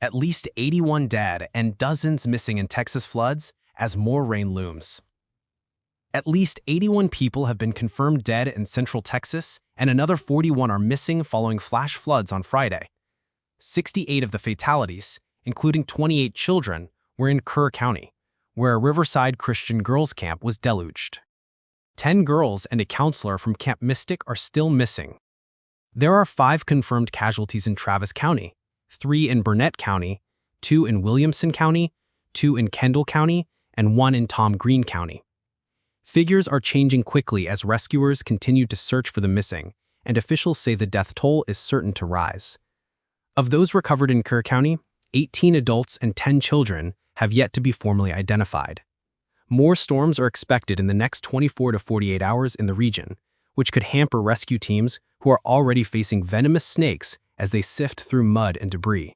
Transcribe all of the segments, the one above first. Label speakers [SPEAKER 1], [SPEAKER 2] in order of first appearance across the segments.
[SPEAKER 1] At least 81 dead and dozens missing in Texas floods as more rain looms. At least 81 people have been confirmed dead in central Texas, and another 41 are missing following flash floods on Friday. 68 of the fatalities, including 28 children, were in Kerr County, where a Riverside Christian girls' camp was deluged. 10 girls and a counselor from Camp Mystic are still missing. There are 5 confirmed casualties in Travis County, 3 in Burnett County, 2 in Williamson County, 2 in Kendall County, and 1 in Tom Green County. Figures are changing quickly as rescuers continue to search for the missing, and officials say the death toll is certain to rise. Of those recovered in Kerr County, 18 adults and 10 children have yet to be formally identified. More storms are expected in the next 24 to 48 hours in the region, which could hamper rescue teams who are already facing venomous snakes as they sift through mud and debris.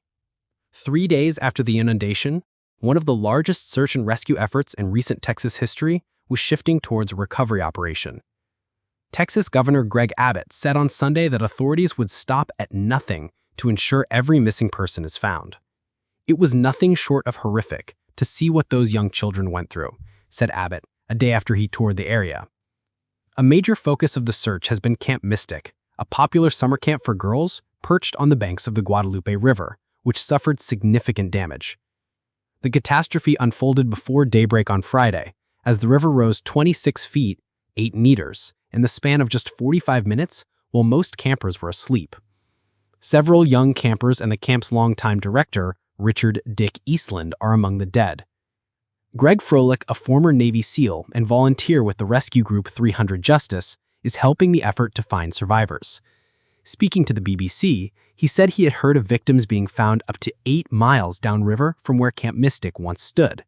[SPEAKER 1] 3 days after the inundation, one of the largest search and rescue efforts in recent Texas history was shifting towards a recovery operation. Texas Governor Greg Abbott said on Sunday that authorities would stop at nothing to ensure every missing person is found. It was nothing short of horrific to see what those young children went through, said Abbott, a day after he toured the area. A major focus of the search has been Camp Mystic, a popular summer camp for girls perched on the banks of the Guadalupe River, which suffered significant damage. The catastrophe unfolded before daybreak on Friday, as the river rose 26 feet, 8 meters, in the span of just 45 minutes while most campers were asleep. Several young campers and the camp's longtime director, Richard Dick Eastland, are among the dead. Greg Froelich, a former Navy SEAL and volunteer with the rescue group 300 Justice, is helping the effort to find survivors. Speaking to the BBC, he said he had heard of victims being found up to 8 miles downriver from where Camp Mystic once stood.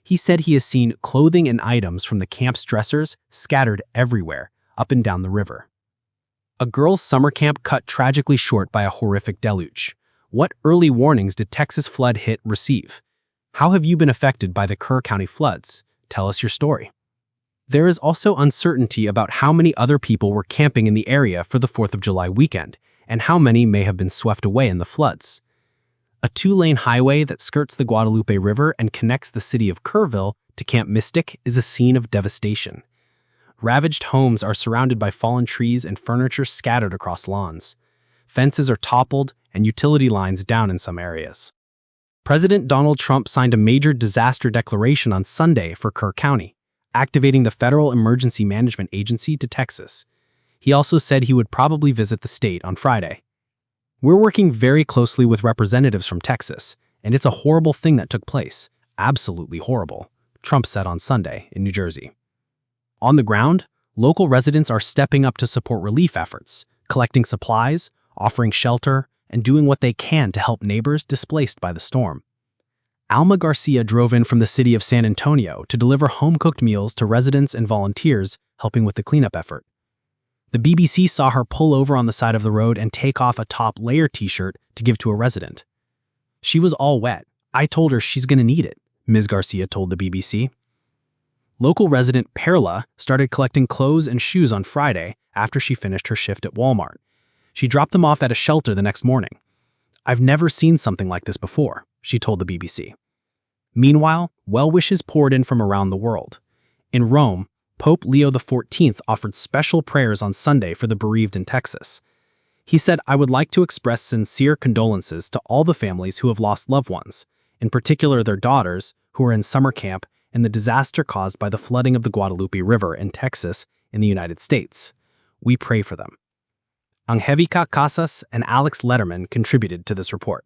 [SPEAKER 1] He said he has seen clothing and items from the camp's dressers scattered everywhere, up and down the river. A girls' summer camp cut tragically short by a horrific deluge. What early warnings did Texas flood hit receive? How have you been affected by the Kerr County floods? Tell us your story. There is also uncertainty about how many other people were camping in the area for the 4th of July weekend, and how many may have been swept away in the floods. A 2-lane highway that skirts the Guadalupe River and connects the city of Kerrville to Camp Mystic is a scene of devastation. Ravaged homes are surrounded by fallen trees and furniture scattered across lawns. Fences are toppled and utility lines down in some areas. President Donald Trump signed a major disaster declaration on Sunday for Kerr County, activating the Federal Emergency Management Agency to Texas. He also said he would probably visit the state on Friday. "We're working very closely with representatives from Texas, and it's a horrible thing that took place. Absolutely horrible," Trump said on Sunday in New Jersey. On the ground, local residents are stepping up to support relief efforts, collecting supplies, offering shelter, and doing what they can to help neighbors displaced by the storm. Alma Garcia drove in from the city of San Antonio to deliver home-cooked meals to residents and volunteers helping with the cleanup effort. The BBC saw her pull over on the side of the road and take off a top layer t-shirt to give to a resident. "She was all wet. I told her she's going to need it," Ms. Garcia told the BBC. Local resident Perla started collecting clothes and shoes on Friday after she finished her shift at Walmart. She dropped them off at a shelter the next morning. "I've never seen something like this before," she told the BBC. Meanwhile, well wishes poured in from around the world. In Rome, Pope Leo XIV offered special prayers on Sunday for the bereaved in Texas. He said, "I would like to express sincere condolences to all the families who have lost loved ones, in particular their daughters, who are in summer camp in the disaster caused by the flooding of the Guadalupe River in Texas in the United States. We pray for them." Angelica Casas and Alex Letterman contributed to this report.